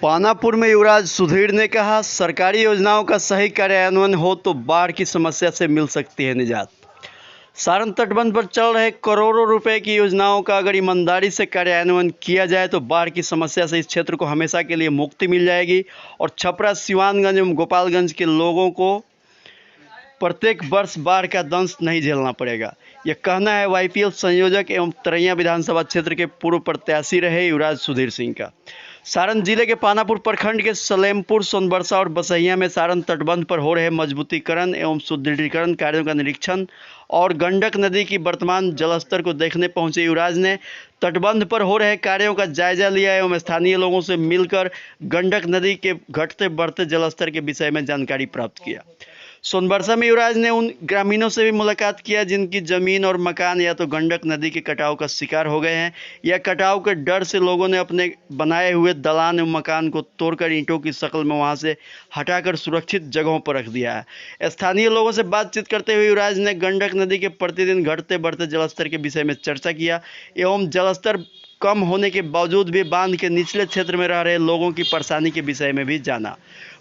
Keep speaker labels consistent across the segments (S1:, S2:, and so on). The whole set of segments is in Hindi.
S1: पानापुर में युवराज सुधीर ने कहा, सरकारी योजनाओं का सही कार्यान्वयन हो तो बाढ़ की समस्या से मिल सकती है निजात। सारण तटबंध पर चल रहे करोड़ों रुपए की योजनाओं का अगर ईमानदारी से कार्यान्वयन किया जाए तो बाढ़ की समस्या से इस क्षेत्र को हमेशा के लिए मुक्ति मिल जाएगी और छपरा, सिवानगंज एवं गोपालगंज के लोगों को प्रत्येक वर्ष बाढ़ का दंश नहीं झेलना पड़ेगा। यह कहना है वाईपीएल संयोजक एवं तरैया विधानसभा क्षेत्र के पूर्व प्रत्याशी रहे युवराज सुधीर सिंह का। सारण जिले के पानापुर प्रखंड के सलेमपुर, सोनबरसा और बसहिया में सारण तटबंध पर हो रहे मजबूतीकरण एवं सुदृढ़ीकरण कार्यों का निरीक्षण और गंडक नदी की वर्तमान जलस्तर को देखने पहुंचे युवराज ने तटबंध पर हो रहे कार्यों का जायजा लिया एवं स्थानीय लोगों से मिलकर गंडक नदी के घटते बढ़ते जलस्तर के विषय में जानकारी प्राप्त किया। सोनबरसा में युवराज ने उन ग्रामीणों से भी मुलाकात किया जिनकी जमीन और मकान या तो गंडक नदी के कटाव का शिकार हो गए हैं या कटाव के डर से लोगों ने अपने बनाए हुए दलान एवं मकान को तोड़कर ईंटों की शक्ल में वहां से हटाकर सुरक्षित जगहों पर रख दिया है। स्थानीय लोगों से बातचीत करते हुए युवराज ने गंडक नदी के प्रतिदिन घटते बढ़ते जलस्तर के विषय में चर्चा किया एवं जलस्तर कम होने के बावजूद भी बांध के निचले क्षेत्र में रह रहे लोगों की परेशानी के विषय में भी जाना।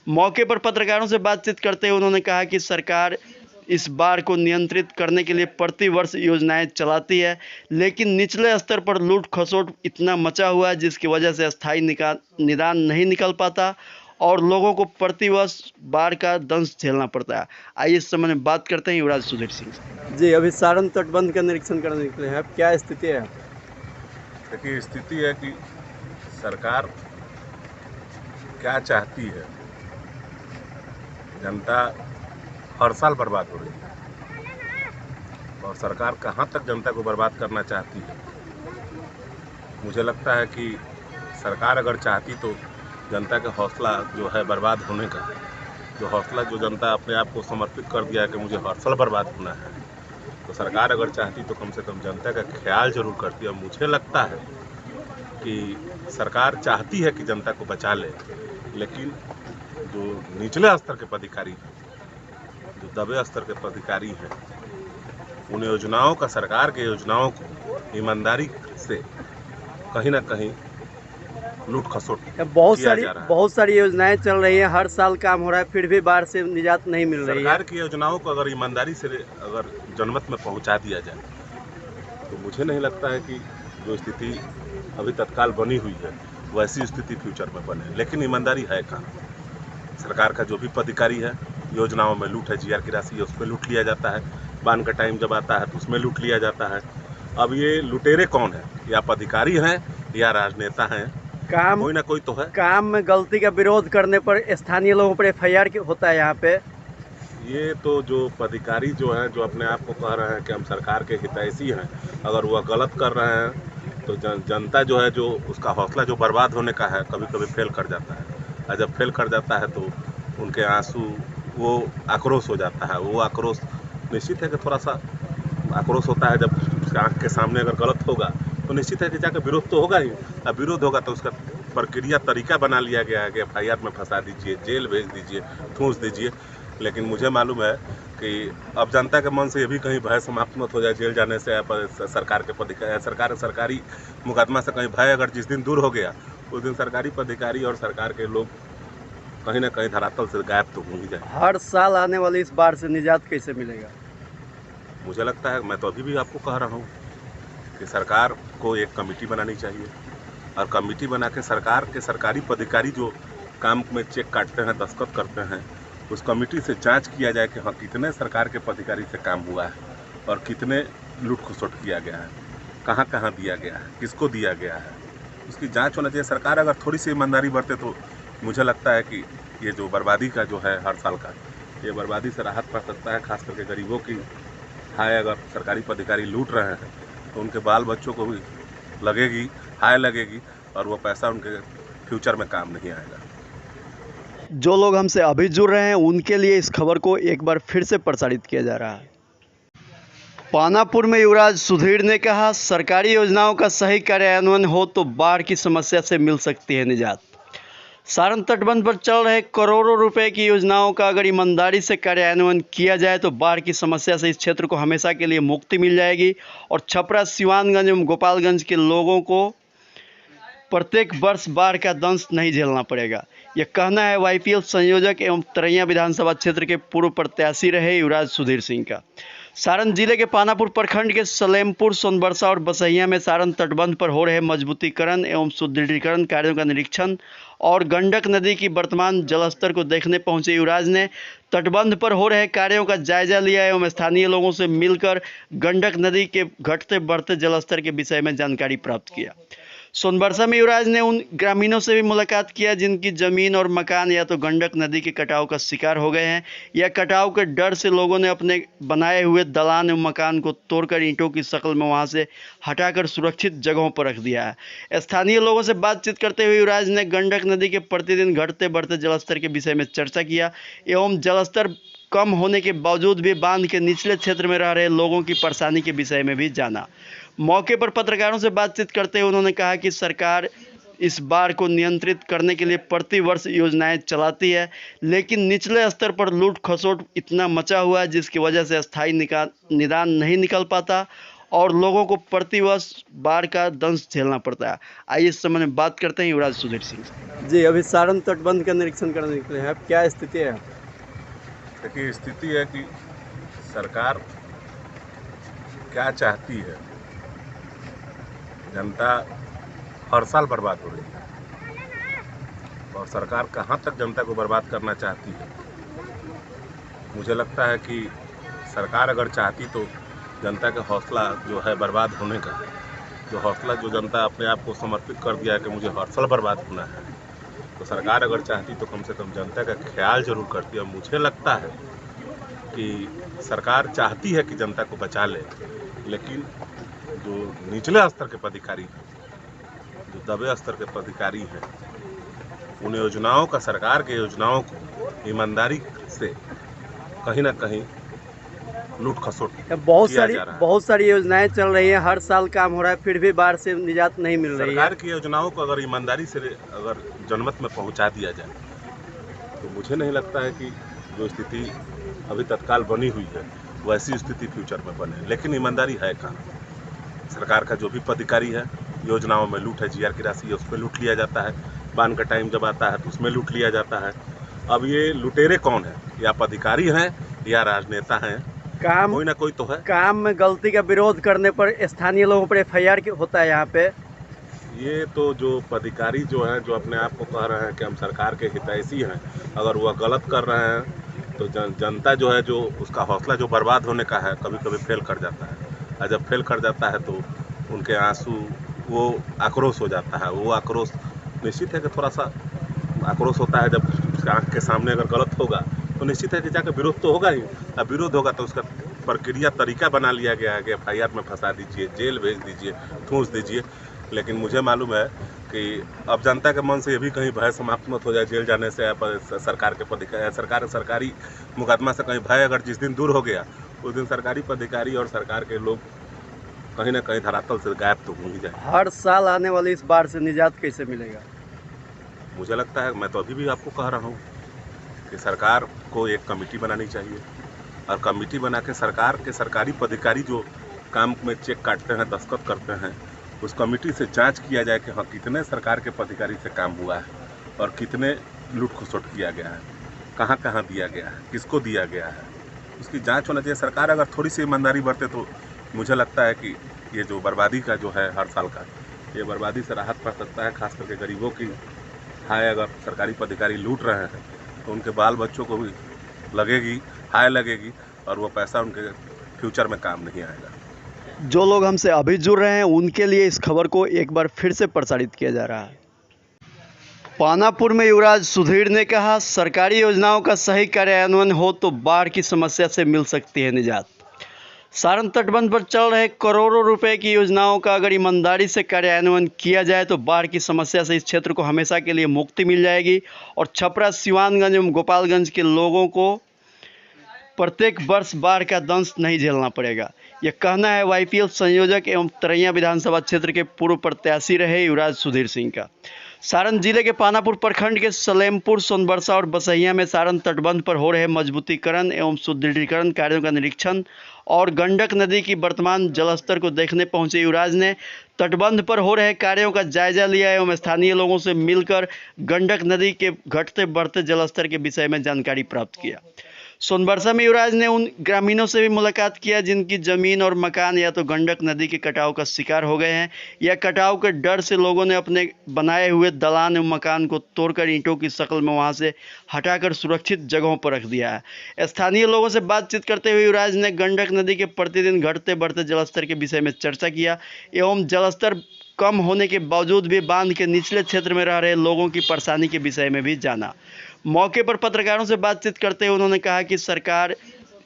S1: मौके पर पत्रकारों से बातचीत करते हुए उन्होंने कहा कि सरकार इस बाढ़ को नियंत्रित करने के लिए प्रति वर्ष योजनाएं चलाती है, लेकिन निचले स्तर पर लूट खसोट इतना मचा हुआ है जिसकी वजह से अस्थायी निदान नहीं निकल पाता और लोगों को प्रति वर्ष बाढ़ का दंश झेलना पड़ता है। आइए इस समय बात करते हैं युवराज सुधीर सिंह से। जी, अभी सारण तटबंध का निरीक्षण करने निकले हैं, अब क्या स्थिति है?
S2: देखिए, स्थिति है कि सरकार क्या चाहती है। जनता हर साल बर्बाद हो रही है और सरकार कहाँ तक जनता को बर्बाद करना चाहती है। मुझे लगता है कि सरकार अगर चाहती तो जनता का हौसला जो है बर्बाद होने का, जो हौसला जो जनता अपने आप को समर्पित कर दिया है कि मुझे हर साल बर्बाद होना है, तो सरकार अगर चाहती तो कम से कम जनता का ख्याल जरूर करती है। मुझे लगता है कि सरकार चाहती है कि जनता को बचा ले, लेकिन जो निचले स्तर के पदाधिकारी हैं, जो दबे स्तर के पदाधिकारी हैं, उन योजनाओं का, सरकार के योजनाओं को ईमानदारी से कहीं ना कहीं लूट खसोट
S1: बहुत सारी योजनाएं चल रही हैं, हर साल काम हो रहा है, फिर भी बाढ़ से निजात नहीं मिल रही है।
S2: सरकार की योजनाओं को अगर ईमानदारी से अगर जनमत में पहुंचा दिया जाए तो मुझे नहीं लगता है कि जो स्थिति अभी तत्काल बनी हुई है वैसी स्थिति फ्यूचर में बने। लेकिन ईमानदारी है कहाँ? सरकार का जो भी पदाधिकारी है, योजनाओं में लूट है, जीआर की राशि है उसमें लूट लिया जाता है, बांध का टाइम जब आता है तो उसमें लूट लिया जाता है। अब ये लुटेरे कौन है? या पदाधिकारी हैं या राजनेता हैं? कोई ना कोई तो है।
S1: काम में गलती का विरोध करने पर स्थानीय लोगों पर FIR होता है यहाँ पे।
S2: ये तो जो पदाधिकारी जो हैं, जो अपने आप को कह रहे हैं कि हम सरकार के हितैषी हैं, अगर वह गलत कर रहे हैं तो जनता जो है, जो उसका हौसला जो बर्बाद होने का है, कभी कभी फेल कर जाता है। और जब फेल कर जाता है तो उनके आंसू, वो आक्रोश हो जाता है। वो आक्रोश निश्चित है कि थोड़ा सा आक्रोश होता है जब आँख के सामने अगर गलत होगा तो निश्चित है कि जाकर विरोध तो होगा ही। अब विरोध होगा तो उसका प्रक्रिया, तरीका बना लिया गया है कि FIR में फंसा दीजिए, जेल भेज दीजिए, ठूंस दीजिए। लेकिन मुझे मालूम है कि अब जनता के मन से ये भी कहीं भय समाप्त मत हो जाए जेल जाने से, सरकार के पदाधिकारी, सरकारी मुकदमा से कहीं भय अगर जिस दिन दूर हो गया उस दिन सरकारी पदाधिकारी और सरकार के लोग कहीं ना कहीं धरातल से गायब तो हो ही जाए।
S1: हर साल आने वाली इस बाढ़ से निजात कैसे मिलेगा?
S2: मुझे लगता है, मैं तो अभी भी आपको कह रहा हूँ कि सरकार को एक कमेटी बनानी चाहिए और कमेटी बना के सरकार के सरकारी पदाधिकारी जो काम में चेक काटते हैं, दस्तखत करते हैं, उस कमेटी से जांच किया जाए कि हाँ, कितने सरकार के पदाधिकारी से काम हुआ है और कितने लूट खसोट किया गया है, कहाँ कहाँ दिया गया है, किसको दिया गया है, उसकी जांच होना चाहिए। सरकार अगर थोड़ी सी ईमानदारी बरते तो मुझे लगता है कि ये जो बर्बादी का जो है हर साल का, ये बर्बादी से राहत पा सकता है। खास करके गरीबों की हाय अगर सरकारी पदाधिकारी लूट रहे हैं तो उनके बाल बच्चों को भी लगेगी, हाय लगेगी और वो पैसा उनके फ्यूचर में काम नहीं आएगा।
S1: जो लोग हमसे अभी जुड़ रहे हैं उनके लिए इस खबर को एक बार फिर से प्रसारित किया जा रहा है। पानापुर में युवराज सुधीर ने कहा, सरकारी योजनाओं का सही कार्यान्वयन हो तो बाढ़ की समस्या से मिल सकती है निजात। सारण तटबंध पर चल रहे करोड़ों रुपए की योजनाओं का अगर ईमानदारी से कार्यान्वयन किया जाए तो बाढ़ की समस्या से इस क्षेत्र को हमेशा के लिए मुक्ति मिल जाएगी और छपरा, सिवानगंज एवं गोपालगंज के लोगों को प्रत्येक वर्ष बाढ़ का दंश नहीं झेलना पड़ेगा। यह कहना है वाईपीएल संयोजक एवं तरैया विधानसभा क्षेत्र के पूर्व प्रत्याशी रहे युवराज सुधीर सिंह का। सारण जिले के पानापुर प्रखंड के सलेमपुर, सोनबरसा और बसैया में सारण तटबंध पर हो रहे मजबूतीकरण एवं सुदृढ़ीकरण कार्यों का निरीक्षण और गंडक नदी की वर्तमान जलस्तर को देखने पहुंचे युवराज ने तटबंध पर हो रहे कार्यों का जायजा लिया एवं स्थानीय लोगों से मिलकर गंडक नदी के घटते बढ़ते जलस्तर के विषय में जानकारी प्राप्त किया। सोनबरसा में युवराज ने उन ग्रामीणों से भी मुलाकात किया जिनकी जमीन और मकान या तो गंडक नदी के कटाव का शिकार हो गए हैं या कटाव के डर से लोगों ने अपने बनाए हुए दलान एवं मकान को तोड़कर ईंटों की शक्ल में वहां से हटाकर सुरक्षित जगहों पर रख दिया है। स्थानीय लोगों से बातचीत करते हुए युवराज ने गंडक नदी के प्रतिदिन घटते बढ़ते जलस्तर के विषय में चर्चा किया एवं जलस्तर कम होने के बावजूद भी बांध के निचले क्षेत्र में रह रहे लोगों की परेशानी के विषय में भी जाना। मौके पर पत्रकारों से बातचीत करते हुए उन्होंने कहा कि सरकार इस बाढ़ को नियंत्रित करने के लिए प्रतिवर्ष योजनाएं चलाती है, लेकिन निचले स्तर पर लूट खसोट इतना मचा हुआ है जिसकी वजह से अस्थायी निदान नहीं निकल पाता और लोगों को प्रतिवर्ष बाढ़ का दंश झेलना पड़ता है। आइए इस समय बात करते हैं युवराज सुधीर सिंह से। जी, अभी सारण तटबंध का निरीक्षण करने निकले हैं, अब क्या स्थिति है?
S2: देखिए, स्थिति है कि सरकार क्या चाहती है। जनता हर साल बर्बाद हो रही है और सरकार कहाँ तक जनता को बर्बाद करना चाहती है। मुझे लगता है कि सरकार अगर चाहती तो जनता का हौसला जो है बर्बाद होने का, जो हौसला जो जनता अपने आप को समर्पित कर दिया है कि मुझे हर साल बर्बाद होना है, तो सरकार अगर चाहती तो कम से कम जनता का ख्याल जरूर करती है। मुझे लगता है कि सरकार चाहती है कि जनता को बचा ले, लेकिन जो निचले स्तर के पदाधिकारी हैं, जो दबे स्तर के पदाधिकारी हैं, उन योजनाओं का, सरकार के योजनाओं को ईमानदारी से कहीं ना कहीं लूट खसोट
S1: बहुत सारी योजनाएं चल रही हैं, हर साल काम हो रहा है, फिर भी बाढ़ से निजात नहीं मिल रही है।
S2: सरकार की योजनाओं को अगर ईमानदारी से अगर जनमत में पहुंचा दिया जाए तो मुझे नहीं लगता है कि जो स्थिति अभी तत्काल बनी हुई है वैसी स्थिति फ्यूचर में बने। लेकिन ईमानदारी है कहाँ? सरकार का जो भी पदाधिकारी है, योजनाओं में लूट है, जीआर की राशि है उस पर लूट लिया जाता है, बांध का टाइम जब आता है तो उसमें लूट लिया जाता है। अब ये लुटेरे कौन है? या पदाधिकारी हैं या राजनेता हैं, कोई ना कोई तो है।
S1: काम में गलती का विरोध करने पर स्थानीय लोगों पर एफआईआर होता है यहाँ पे।
S2: ये तो जो पदाधिकारी जो हैं, जो अपने आप को कह रहे हैं कि हम सरकार के हितैषी हैं, अगर वह गलत कर रहे हैं तो जनता जो है, जो उसका हौसला जो बर्बाद होने का है, कभी कभी फेल कर जाता है। और जब फेल कर जाता है तो उनके आंसू, वो आक्रोश हो जाता है। वो आक्रोश निश्चित है कि थोड़ा सा आक्रोश होता है जब आँख के सामने अगर गलत होगा तो निश्चित है कि जाकर विरोध तो होगा ही। अब विरोध होगा तो उसका प्रक्रिया तरीका बना लिया गया है कि एफआईआर में फंसा दीजिए, जेल भेज दीजिए, ठूंस दीजिए। लेकिन मुझे मालूम है कि अब जनता के मन से ये भी कहीं भय समाप्त मत हो जाए जेल जाने से, सरकार के पदाधिकारी, सरकारी मुकदमा से कहीं भय अगर जिस दिन दूर हो गया उस दिन सरकारी पदाधिकारी और सरकार के लोग कहीं ना कहीं धरातल से गायब तो हो ही जाए।
S1: हर साल आने वाली इस बाढ़ से निजात कैसे मिलेगा?
S2: मुझे लगता है, मैं तो अभी भी आपको कह रहा हूँ कि सरकार को एक कमेटी बनानी चाहिए और कमेटी बना के सरकार के सरकारी पदाधिकारी जो काम में चेक काटते हैं, दस्तखत करते हैं, उस कमेटी से जांच किया जाए कि हाँ कितने सरकार के पदाधिकारी से काम हुआ है और कितने लूट खसोट किया गया है, कहाँ कहाँ दिया गया है, किसको दिया गया है, उसकी जांच होना चाहिए। सरकार अगर थोड़ी सी ईमानदारी बरते तो मुझे लगता है कि ये जो बर्बादी का जो है हर साल का, ये बर्बादी से राहत पा सकता है। खास करके गरीबों की हाय अगर सरकारी पदाधिकारी लूट रहे हैं तो उनके बाल बच्चों को भी लगेगी, हाय लगेगी और वो पैसा उनके फ्यूचर में काम नहीं आएगा।
S1: जो लोग हमसे अभी जुड़ रहे हैं उनके लिए इस खबर को एक बार फिर से प्रसारित किया जा रहा है। पानापुर में युवराज सुधीर ने कहा, सरकारी योजनाओं का सही कार्यान्वयन हो तो बाढ़ की समस्या से मिल सकती है निजात। सारण तटबंध पर चल रहे करोड़ों रुपए की योजनाओं का अगर ईमानदारी से कार्यान्वयन किया जाए तो बाढ़ की समस्या से इस क्षेत्र को हमेशा के लिए मुक्ति मिल जाएगी और छपरा, सिवानगंज एवं गोपालगंज के लोगों को प्रत्येक वर्ष बाढ़ का दंश नहीं झेलना पड़ेगा। यह कहना है वाईपीएल संयोजक एवं तरैया विधानसभा क्षेत्र के पूर्व प्रत्याशी रहे युवराज सुधीर सिंह का। सारण जिले के पानापुर प्रखंड के सलेमपुर, सोनबरसा और बसहिया में सारण तटबंध पर हो रहे मजबूतीकरण एवं सुदृढ़ीकरण कार्यों का निरीक्षण और गंडक नदी की वर्तमान जलस्तर को देखने पहुंचे युवराज ने तटबंध पर हो रहे कार्यों का जायजा लिया एवं स्थानीय लोगों से मिलकर गंडक नदी के घटते बढ़ते जलस्तर के विषय में जानकारी प्राप्त किया। सोनबरसा में युवराज ने उन ग्रामीणों से भी मुलाकात किया जिनकी जमीन और मकान या तो गंडक नदी के कटाव का शिकार हो गए हैं या कटाव के डर से लोगों ने अपने बनाए हुए दलान एवं मकान को तोड़कर ईंटों की शक्ल में वहां से हटाकर सुरक्षित जगहों पर रख दिया है। स्थानीय लोगों से बातचीत करते हुए युवराज ने गंडक नदी के प्रतिदिन घटते बढ़ते जलस्तर के विषय में चर्चा किया एवं जलस्तर कम होने के बावजूद भी बांध के निचले क्षेत्र में रह रहे लोगों की परेशानी के विषय में भी जाना। मौके पर पत्रकारों से बातचीत करते हुए उन्होंने कहा कि सरकार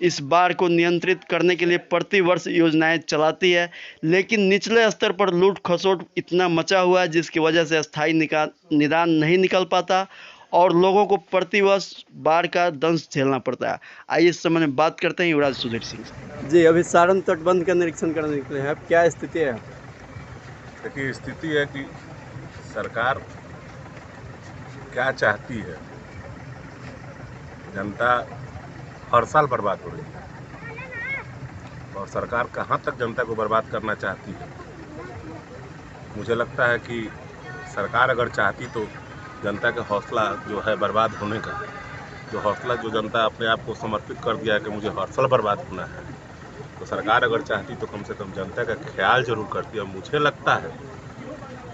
S1: इस बाढ़ को नियंत्रित करने के लिए प्रति वर्ष योजनाएं चलाती है, लेकिन निचले स्तर पर लूट खसोट इतना मचा हुआ है जिसकी वजह से अस्थायी निदान नहीं निकल पाता और लोगों को प्रति वर्ष बाढ़ का दंश झेलना पड़ता है। आइए इस समय में बात करते हैं युवराज सुधीर सिंह जी। अभी सारण तटबंध का निरीक्षण करने निकले हैं, अब क्या स्थिति है?
S2: देखिए, स्थिति है कि सरकार क्या चाहती है। जनता हर साल बर्बाद हो रही है और सरकार कहाँ तक जनता को बर्बाद करना चाहती है। मुझे लगता है कि सरकार अगर चाहती तो जनता का हौसला जो है बर्बाद होने का, जो हौसला जो जनता अपने आप को समर्पित कर दिया है कि मुझे हर साल बर्बाद होना है, तो सरकार अगर चाहती तो कम से कम जनता का ख्याल जरूर करती है। मुझे लगता है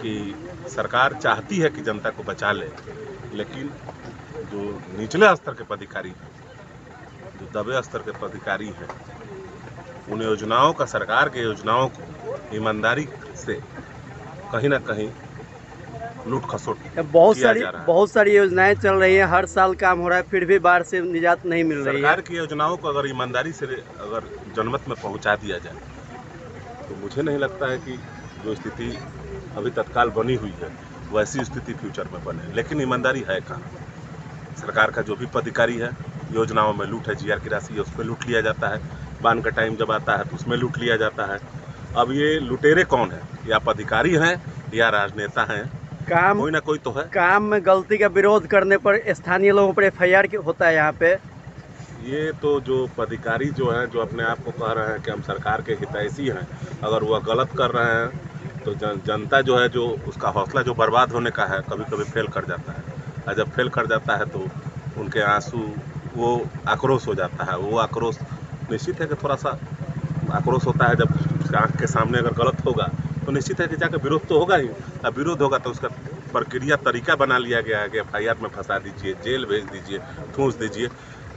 S2: कि सरकार चाहती है कि जनता को बचा ले, लेकिन जो निचले स्तर के पदाधिकारी हैं, जो दबे स्तर के पदाधिकारी हैं, उन योजनाओं का, सरकार के योजनाओं को ईमानदारी से कहीं ना कहीं लूट खसोट
S1: बहुत सारी योजनाएं चल रही हैं, हर साल काम हो रहा है, फिर भी बाढ़ से निजात नहीं मिल रही है।
S2: सरकार की योजनाओं को अगर ईमानदारी से अगर जनमत में पहुंचा दिया जाए तो मुझे नहीं लगता है कि जो स्थिति अभी तत्काल बनी हुई है वैसी स्थिति फ्यूचर में बने। लेकिन ईमानदारी है कहाँ? सरकार का जो भी पदाधिकारी है, योजनाओं में लूट है, जीआर की राशि है उसमें लूट लिया जाता है, बांध का टाइम जब आता है तो उसमें लूट लिया जाता है। अब ये लुटेरे कौन है? या पदाधिकारी हैं या राजनेता हैं? कोई ना कोई तो है।
S1: काम में गलती का विरोध करने पर स्थानीय लोगों पर FIR होता है यहाँ पे।
S2: ये तो जो पदाधिकारी जो हैं, जो अपने आप को कह रहे हैं कि हम सरकार के हितैषी हैं, अगर वह गलत कर रहे हैं तो जनता जो है, जो उसका हौसला जो बर्बाद होने का है, कभी कभी फेल कर जाता है। और जब फेल कर जाता है तो उनके आंसू, वो आक्रोश हो जाता है। वो आक्रोश निश्चित है कि थोड़ा सा आक्रोश होता है जब आँख के सामने अगर गलत होगा तो निश्चित है कि जाकर विरोध तो होगा ही। अब विरोध होगा तो उसका प्रक्रिया तरीका बना लिया गया है कि FIR में फंसा दीजिए, जेल भेज दीजिए, ठूंस दीजिए।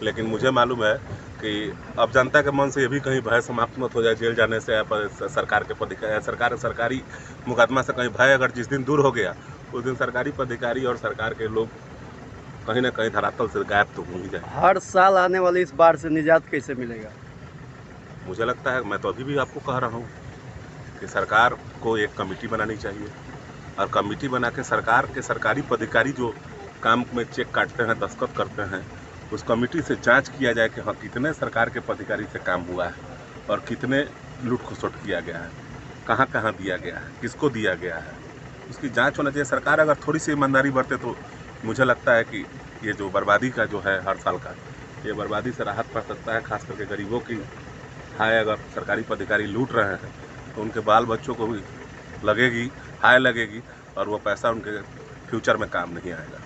S2: लेकिन मुझे मालूम है कि अब जनता के मन से ये भी कहीं भय समाप्त मत हो जाए जेल जाने से, सरकार के पदाधिकारी, सरकारी मुकदमा से कहीं भय अगर जिस दिन दूर हो गया उस दिन सरकारी पदाधिकारी और सरकार के लोग कहीं ना कहीं धरातल से गायब तो हो ही जाए।
S1: हर साल आने वाली इस बाढ़ से निजात कैसे मिलेगा?
S2: मुझे लगता है, मैं तो अभी भी आपको कह रहा हूँ कि सरकार को एक कमेटी बनानी चाहिए और कमेटी बना के सरकार के सरकारी पदाधिकारी जो काम में चेक काटते हैं, दस्तखत करते हैं, उस कमेटी से जांच किया जाए कि हाँ कितने सरकार के पदाधिकारी से काम हुआ है और कितने लूट खसोट किया गया है, कहाँ कहाँ दिया गया है, किसको दिया गया है, उसकी जांच होना चाहिए। सरकार अगर थोड़ी सी ईमानदारी बरते तो मुझे लगता है कि ये जो बर्बादी का जो है हर साल का, ये बर्बादी से राहत पा सकता है। खास करके गरीबों की हाय अगर सरकारी पदाधिकारी लूट रहे हैं तो उनके बाल बच्चों को भी लगेगी, हाय लगेगी और वो पैसा उनके फ्यूचर में काम नहीं आएगा।